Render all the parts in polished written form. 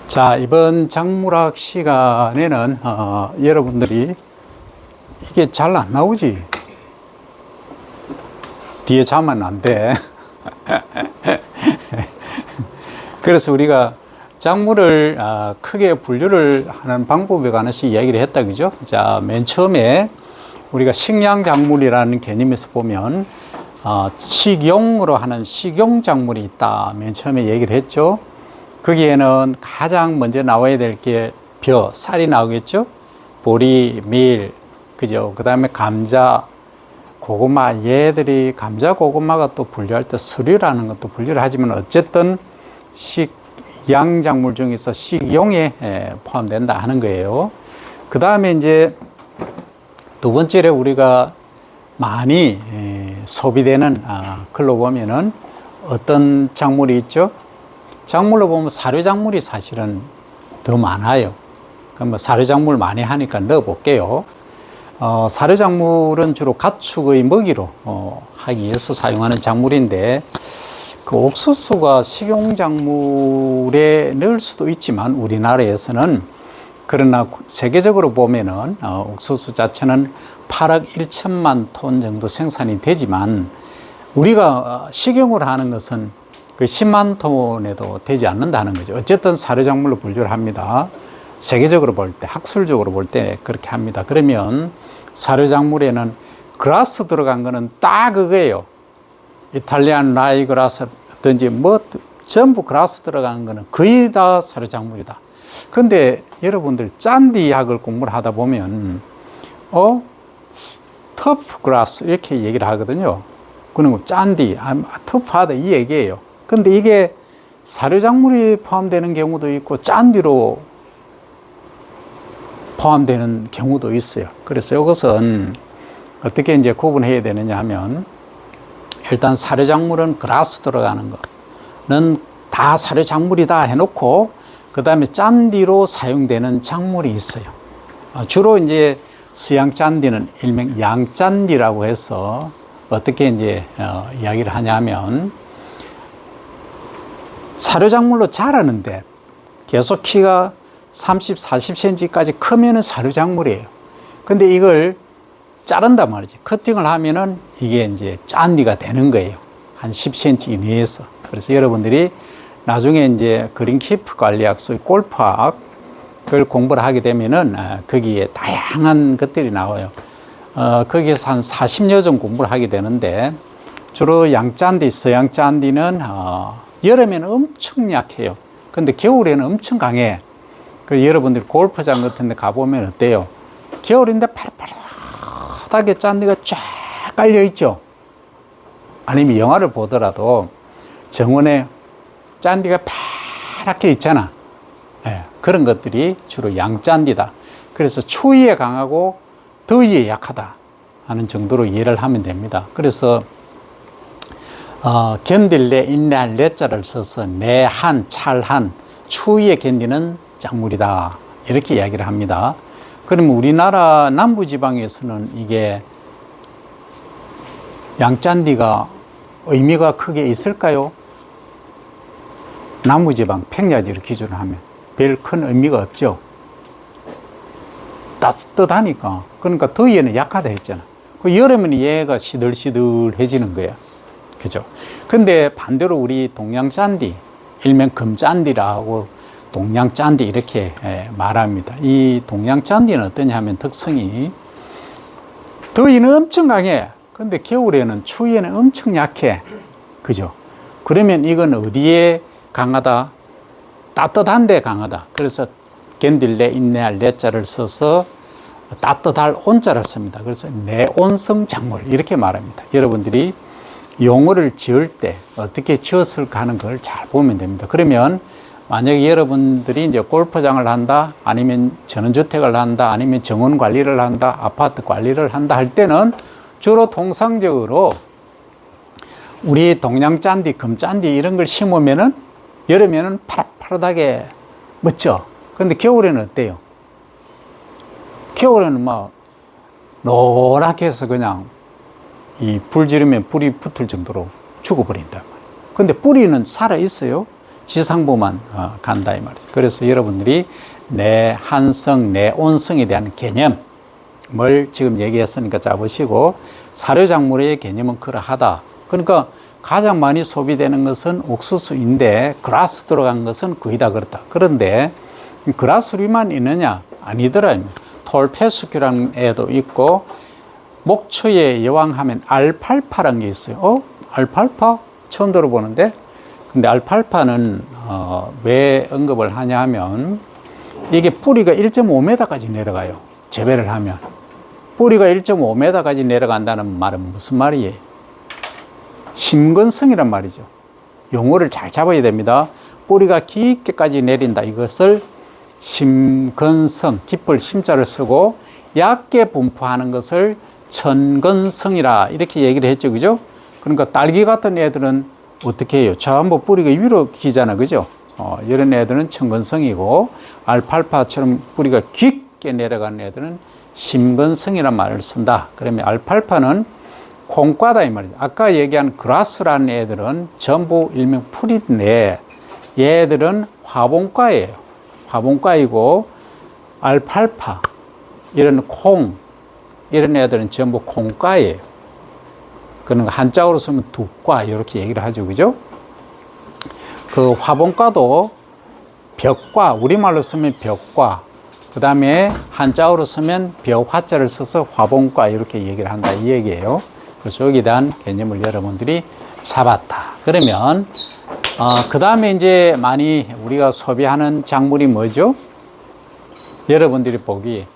자, 이번 작물학 시간에는 여러분들이 이게 잘 안 나오지. 뒤에 자면 안 돼. 그래서 우리가 작물을 크게 분류를 하는 방법에 관해서 이야기를 했다, 그죠? 자, 맨 처음에 우리가 식량작물이라는 개념에서 보면 식용으로 하는 식용작물이 있다. 맨 처음에 얘기를 했죠. 거기에는 가장 먼저 나와야 될 게 벼, 쌀이 나오겠죠? 보리, 밀, 그죠? 그 다음에 감자, 고구마, 얘들이 감자, 고구마가 또 분류할 때 서류라는 것도 분류를 하지만 어쨌든 식양작물 중에서 식용에 포함된다 하는 거예요. 그 다음에 이제 두 번째로 우리가 많이 소비되는 글로 보면은 어떤 작물이 있죠? 작물로 보면 사료작물이 사실은 더 많아요. 그럼 뭐 사료작물 많이 하니까 넣어 볼게요. 사료작물은 주로 가축의 먹이로 하기 위해서 사용하는 작물인데, 그 옥수수가 식용작물에 넣을 수도 있지만 우리나라에서는, 그러나 세계적으로 보면은 옥수수 자체는 8억 1천만 톤 정도 생산이 되지만 우리가 식용으로 하는 것은 그 10만 톤에도 되지 않는다는 거죠. 어쨌든 사료작물로 분류를 합니다. 세계적으로 볼 때, 학술적으로 볼 때 그렇게 합니다. 그러면 사료작물에는 그라스 들어간 거는 딱 그거예요. 이탈리안 라이 그라스든지 뭐 전부 그라스 들어간 거는 거의 다 사료작물이다. 근데 여러분들 짠디 약을 공부를 하다 보면 터프 그라스 이렇게 얘기를 하거든요. 그리고 짠디, 터프하다 이 얘기예요. 근데 이게 사료작물이 포함되는 경우도 있고 짠디로 포함되는 경우도 있어요. 그래서 이것은 어떻게 이제 구분해야 되느냐 하면, 일단 사료작물은 그라스 들어가는 거는 다 사료작물이다 해놓고, 그 다음에 짠디로 사용되는 작물이 있어요. 주로 이제 서양 짠디는 일명 양짠디라고 해서 어떻게 이제 이야기를 하냐면, 사료작물로 자라는데 계속 키가 30, 40cm까지 크면은 사료작물이에요. 근데 이걸 자른단 말이지. 커팅을 하면은 이게 이제 짠디가 되는 거예요. 한 10cm 이내에서. 그래서 여러분들이 나중에 이제 그린키프 관리학, 소위 골프학, 그걸 공부를 하게 되면은 거기에 다양한 것들이 나와요. 거기에서 한 40여 종 공부를 하게 되는데, 주로 양짠디, 서양 짠디는 여름에는 엄청 약해요. 근데 겨울에는 엄청 강해. 그 여러분들 골프장 같은 데 가보면 어때요? 겨울인데 파릇파릇하게 짠디가 쫙 깔려 있죠. 아니면 영화를 보더라도 정원에 짠디가 파랗게 있잖아. 그런 것들이 주로 양짠디다. 그래서 추위에 강하고 더위에 약하다 하는 정도로 이해를 하면 됩니다. 그래서 견딜래, 인내할 내자를 써서 내한, 찰한, 추위에 견디는 작물이다 이렇게 이야기를 합니다. 그러면 우리나라 남부지방에서는 이게 양짠디가 의미가 크게 있을까요? 남부지방, 평야지를 기준으로 하면 별 큰 의미가 없죠. 따뜻하니까. 그러니까 더위에는 약하다 했잖아. 그 여름에는 얘가 시들시들해지는 거야. 그죠? 근데 반대로 우리 동양짠디, 일명 금짠디라고 동양짠디 이렇게 말합니다. 이 동양짠디는 어떠냐 하면 특성이, 더위는 엄청 강해. 근데 겨울에는, 추위에는 엄청 약해. 그죠? 그러면 이건 어디에 강하다? 따뜻한 데 강하다. 그래서 견딜래, 인내할 내자를 써서 따뜻할 온자를 씁니다. 그래서 내온성 작물 이렇게 말합니다. 여러분들이 용어를 지을 때 어떻게 지었을까 하는 걸 잘 보면 됩니다. 그러면 만약에 여러분들이 이제 골프장을 한다, 아니면 전원주택을 한다, 아니면 정원 관리를 한다, 아파트 관리를 한다 할 때는 주로 통상적으로 우리 동양짠디, 금짠디 이런 걸 심으면은 여름에는 파릇파릇하게 멋져. 근데 겨울에는 어때요? 겨울에는 막 노랗게 해서 그냥 이 불 지르면 불이 붙을 정도로 죽어버린단 말이에요. 근데 뿌리는 살아있어요. 지상부만 간다 이 말이죠. 그래서 여러분들이 내한성, 내온성에 대한 개념을 지금 얘기했으니까 잡으시고 사료작물의 개념은 그러하다. 그러니까 가장 많이 소비되는 것은 옥수수인데 그라스 들어간 것은 거의 다 그렇다. 그런데 그라스류만 있느냐? 아니더라. 톨페스큐라는 애도 있고 목초의 여왕하면 알팔파라는 게 있어요. 알팔파? 처음 들어보는데. 근데 알팔파는 왜 언급을 하냐 하면 이게 뿌리가 1.5m까지 내려가요. 재배를 하면. 뿌리가 1.5m까지 내려간다는 말은 무슨 말이에요? 심근성이란 말이죠. 용어를 잘 잡아야 됩니다. 뿌리가 깊게까지 내린다. 이것을 심근성, 깊을 심자를 쓰고 얕게 분포하는 것을 천근성이라 이렇게 얘기를 했죠. 그죠? 그러니까 딸기 같은 애들은 어떻게 해요? 전부 뿌리가 위로 기잖아. 그죠? 이런 애들은 천근성이고 알팔파처럼 뿌리가 깊게 내려가는 애들은 심근성이란 말을 쓴다. 그러면 알팔파는 콩과다 이 말이죠. 아까 얘기한 그라스라는 애들은 전부 일명 풀인데 얘들은 화분과예요. 화분과이고 알팔파 이런 콩 이런 애들은 전부 콩과예요. 그런 거 한자어로 쓰면 두과 이렇게 얘기를 하죠. 그죠? 그 화분과도 벽과 우리말로 쓰면 벽과 그 다음에 한자어로 쓰면 벽화자를 써서 화분과 이렇게 얘기를 한다 이 얘기예요. 그래서 여기에 대한 개념을 여러분들이 잡았다. 그러면 그 다음에 이제 많이 우리가 소비하는 작물이 뭐죠? 여러분들이 보기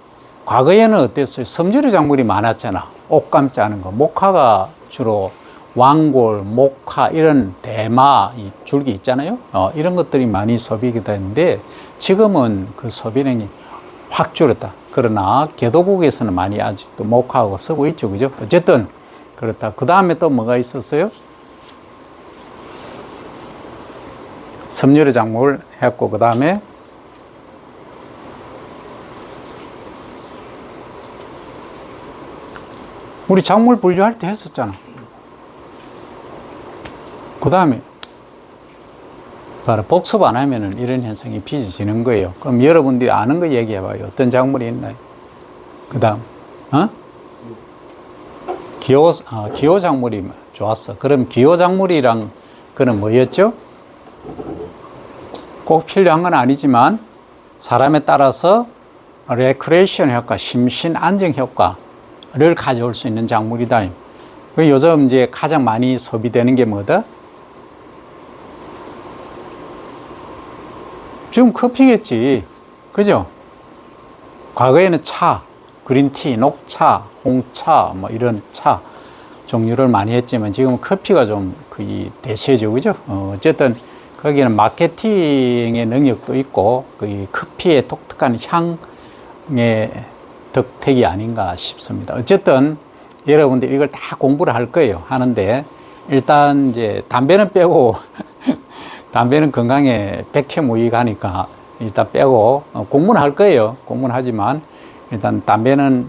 과거에는 어땠어요? 섬유류 작물이 많았잖아. 옷감 짜는 거. 목화가 주로 왕골, 목화 이런 대마 이 줄기 있잖아요. 이런 것들이 많이 소비가 되는데 지금은 그 소비량이 확 줄었다. 그러나 개도국에서는 많이 아직도 목화하고 쓰고 있죠. 그죠? 어쨌든 그렇다. 그 다음에 또 뭐가 있었어요? 섬유류 작물 했고 그 다음에 우리 작물 분류할 때 했었잖아. 그 다음에 바로 복습 안 하면은 이런 현상이 빚어지는 거예요. 그럼 여러분들이 아는 거 얘기해봐요. 어떤 작물이 있나요? 그 다음 기호 작물이 좋았어. 그럼 기호 작물이랑 그는 뭐였죠? 꼭 필요한 건 아니지만 사람에 따라서 레크레이션 효과, 심신 안정 효과를 가져올 수 있는 작물이다. 요즘 이제 가장 많이 소비되는 게 뭐다? 지금 커피겠지. 그죠? 과거에는 차, 그린티, 녹차, 홍차, 뭐 이런 차 종류를 많이 했지만 지금은 커피가 좀 거의 대세죠. 그죠? 어쨌든 거기는 마케팅의 능력도 있고 그 커피의 독특한 향의 덕택이 아닌가 싶습니다. 어쨌든 여러분들 이걸 다 공부를 할 거예요. 하는데 일단 이제 담배는 빼고 담배는 건강에 백해무익하니까 일단 빼고 공부는 할 거예요. 공부는 하지만 일단 담배는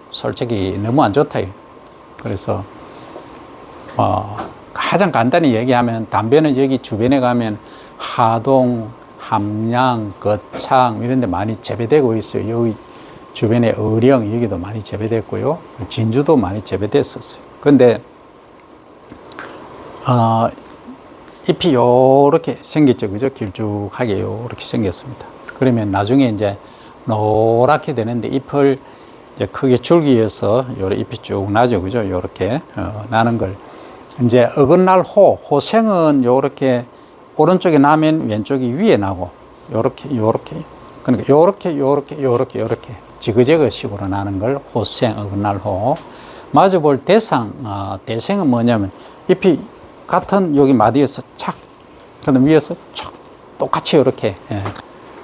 솔직히 너무 안 좋다. 그래서 가장 간단히 얘기하면 담배는 여기 주변에 가면 하동, 함양, 거창 이런 데 많이 재배되고 있어요. 여기 주변에 어령 여기도 많이 재배됐고요. 진주도 많이 재배됐었어요. 근데 잎이 요렇게 생겼죠. 그죠? 길쭉하게 요렇게 생겼습니다. 그러면 나중에 이제 노랗게 되는데 잎을 이제 크게 줄기에서 요렇게 잎이 쭉 나죠. 그죠? 요렇게 나는 걸 이제 어긋날 호생은 요렇게 오른쪽에 나면 왼쪽이 위에 나고 요렇게 그러니까 요렇게 지그재그 식으로 나는 걸 호생, 어긋날 호. 마저 볼 대생은 뭐냐면 잎이 같은 여기 마디에서 착, 그다음 위에서 착 똑같이 이렇게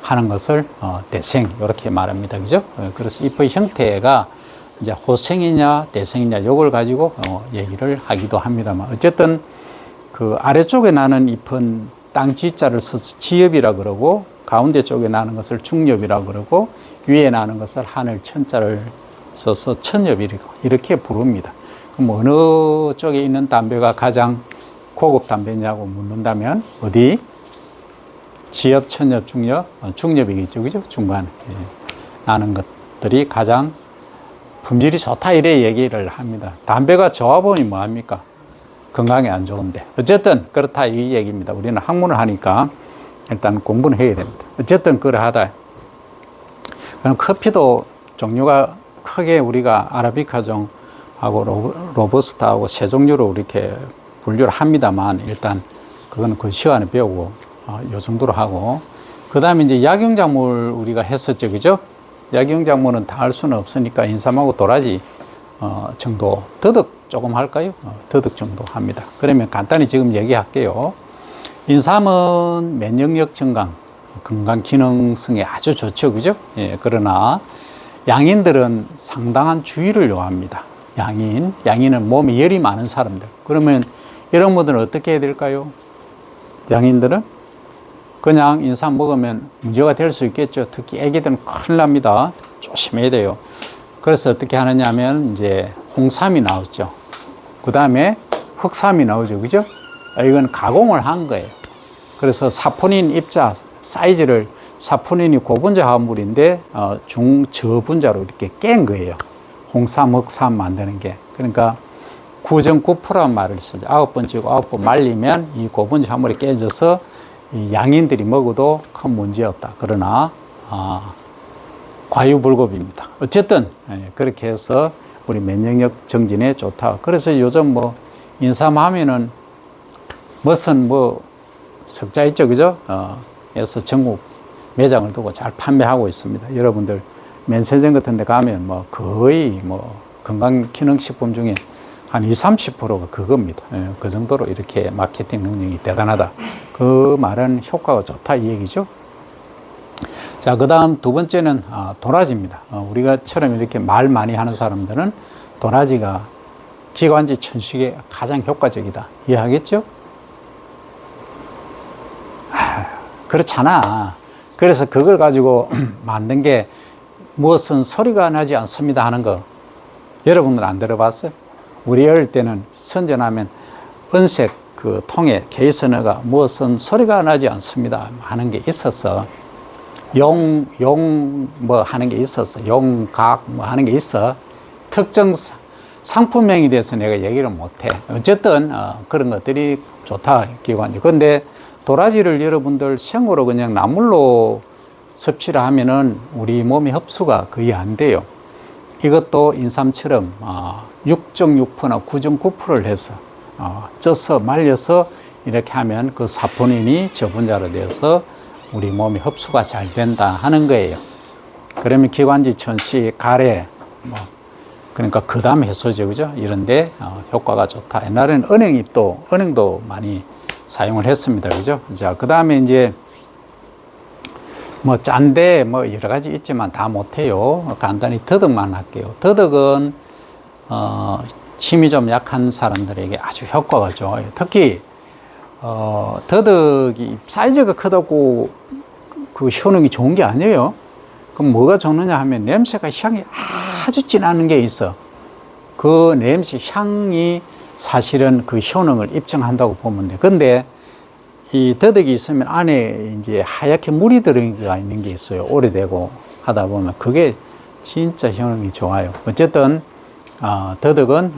하는 것을 대생 이렇게 말합니다. 그죠? 그래서 잎의 형태가 이제 호생이냐 대생이냐 요걸 가지고 얘기를 하기도 합니다만 어쨌든 그 아래쪽에 나는 잎은 땅지자를 써서 지엽이라 그러고 가운데 쪽에 나는 것을 중엽이라 그러고 위에 나는 것을 하늘 천자를 써서 천엽이라고 이렇게 부릅니다. 그럼 어느 쪽에 있는 담배가 가장 고급 담배냐고 묻는다면 어디? 지엽, 천엽, 중엽, 중엽이겠죠, 그죠? 중간 나는 것들이 가장 품질이 좋다 이래 얘기를 합니다. 담배가 좋아 보니 뭐합니까? 건강에 안 좋은데. 어쨌든 그렇다 이 얘기입니다. 우리는 학문을 하니까 일단 공부는 해야 됩니다. 어쨌든 그러하다. 그럼 커피도 종류가 크게 우리가 아라비카종하고 로부스타하고 세 종류로 이렇게 분류를 합니다만 일단 그거는 그 시간에 배우고 요 정도로 하고 그 다음에 이제 약용작물 우리가 했었죠, 그죠? 약용작물은 다 할 수는 없으니까 인삼하고 도라지 정도, 더덕 조금 할까요? 더덕 정도 합니다. 그러면 간단히 지금 얘기할게요. 인삼은 면역력 증강, 건강 기능성에 아주 좋죠, 그죠? 예, 그러나 양인들은 상당한 주의를 요합니다. 양인은 몸에 열이 많은 사람들. 그러면 이런 분들은 어떻게 해야 될까요? 양인들은 그냥 인삼 먹으면 문제가 될 수 있겠죠. 특히 애기들은 큰일 납니다. 조심해야 돼요. 그래서 어떻게 하느냐 하면 이제 홍삼이 나오죠. 그 다음에 흑삼이 나오죠. 그죠? 이건 가공을 한 거예요. 그래서 사포닌 입자 사이즈를 사포닌이 고분자 화합물인데 중저분자로 이렇게 깬 거예요. 홍삼, 흑삼 만드는 게. 그러니까 9.9%란 말을 쓰죠. 9번 찌고 9번 말리면 이 고분자 화합물이 깨져서 이 양인들이 먹어도 큰 문제 없다. 그러나 과유불급입니다. 어쨌든 그렇게 해서 우리 면역력 정진에 좋다. 그래서 요즘 뭐 인삼하면은 무슨 뭐 석자 있죠, 그죠? 그래서 전국 매장을 두고 잘 판매하고 있습니다. 여러분들 면세점 같은 데 가면 뭐 거의 뭐 건강기능식품 중에 한 20, 30%가 그겁니다. 그 정도로 이렇게 마케팅 능력이 대단하다. 그 말은 효과가 좋다 이 얘기죠. 자, 그 다음 두 번째는 도라지입니다. 우리가처럼 이렇게 말 많이 하는 사람들은 도라지가 기관지 천식에 가장 효과적이다. 이해하겠죠? 그렇잖아. 그래서 그걸 가지고 만든 게 무엇은 소리가 나지 않습니다 하는 거 여러분들 안 들어봤어요? 우리 어릴 때는 선전하면 은색 그 통에 개선어가 무엇은 소리가 나지 않습니다 하는 게 있었어. 용 뭐 하는 게 있었어. 용각 뭐 하는 게 있어. 특정 상품명에 대해서 내가 얘기를 못해. 어쨌든 그런 것들이 좋다 기관지. 근데 도라지를 여러분들 생으로 그냥 나물로 섭취를 하면은 우리 몸의 흡수가 거의 안 돼요. 이것도 인삼처럼 6.6%나 9.9%를 해서 쪄서 말려서 이렇게 하면 그 사포닌이 저분자로 되어서 우리 몸에 흡수가 잘 된다 하는 거예요. 그러면 기관지 천식, 가래, 뭐 그러니까 거담 해소제, 그죠? 이런데 효과가 좋다. 옛날에는 은행도 많이 사용을 했습니다, 그죠? 자, 그 다음에 이제 뭐 짠데 뭐 여러 가지 있지만 다 못해요. 간단히 더덕만 할게요. 더덕은 힘이 좀 약한 사람들에게 아주 효과가 좋아요. 특히 더덕이 사이즈가 크다고 그 효능이 좋은 게 아니에요. 그럼 뭐가 좋느냐 하면 냄새가 향이 아주 진한 게 있어. 그 냄새 향이 사실은 그 효능을 입증한다고 보면 돼. 근데 이 더덕이 있으면 안에 이제 하얗게 물이 들어가 있는 게 있어요. 오래되고 하다 보면 그게 진짜 효능이 좋아요. 어쨌든 더덕은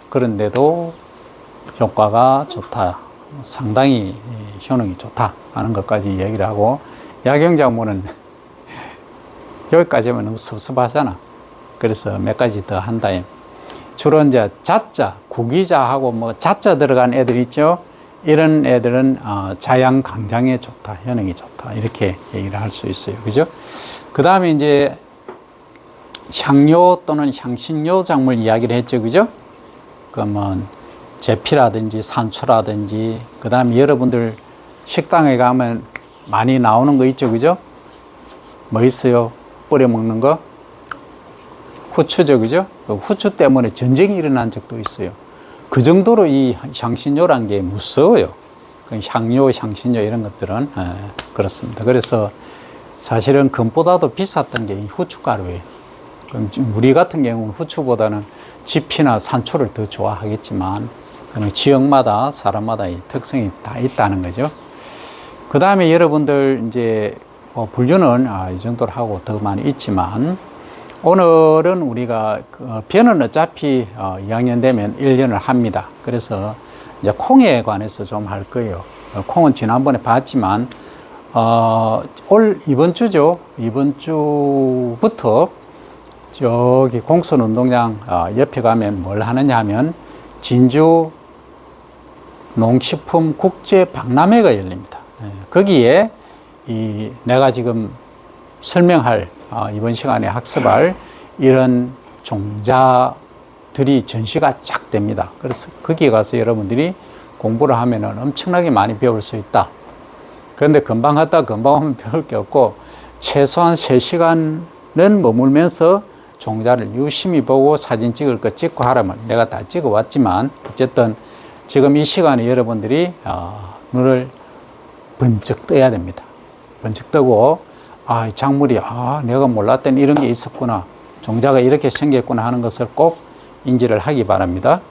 그런데도 효과가 좋다. 상당히 효능이 좋다 하는 것까지 얘기를 하고, 약용작물은 여기까지만 너무 섭섭하잖아. 그래서 몇 가지 더 한다. 주로 이제 자자, 구기자하고 뭐 자자 들어간 애들 있죠. 이런 애들은 자양 강장에 좋다, 효능이 좋다, 이렇게 얘기를 할 수 있어요. 그죠? 그 다음에 이제 향료 또는 향신료 작물 이야기를 했죠. 그죠? 그러면 제피라든지 산초라든지, 그 다음에 여러분들 식당에 가면 많이 나오는 거 있죠. 그죠? 뭐 있어요? 뿌려 먹는 거? 후추죠. 그죠? 그 후추 때문에 전쟁이 일어난 적도 있어요. 그 정도로 이 향신료란 게 무서워요. 향료, 향신료 이런 것들은 그렇습니다. 그래서 사실은 금보다도 비쌌던 게 이 후춧가루예요. 우리 같은 경우는 후추보다는 지피나 산초를 더 좋아하겠지만, 그는 지역마다 사람마다 이 특성이 다 있다는 거죠. 그 다음에 여러분들 이제 분류는 이 정도로 하고 더 많이 있지만, 오늘은 우리가 벼는 어차피 2학년 되면 1년을 합니다. 그래서 이제 콩에 관해서 좀 할 거예요. 콩은 지난번에 봤지만 이번 주죠. 이번 주부터 저기 공선 운동장 옆에 가면 뭘 하느냐 하면 진주 농식품 국제 박람회가 열립니다. 거기에 내가 지금 설명할 이번 시간에 학습할 이런 종자들이 전시가 쫙 됩니다. 그래서 거기에 가서 여러분들이 공부를 하면은 엄청나게 많이 배울 수 있다. 그런데 금방 갔다 금방 오면 배울 게 없고, 최소한 3시간은 머물면서 종자를 유심히 보고 사진 찍을 거 찍고 하라면 내가 다 찍어 왔지만, 어쨌든 지금 이 시간에 여러분들이 눈을 번쩍 떠야 됩니다. 번쩍 뜨고, 이 작물이 내가 몰랐던 이런 게 있었구나, 종자가 이렇게 생겼구나 하는 것을 꼭 인지를 하기 바랍니다.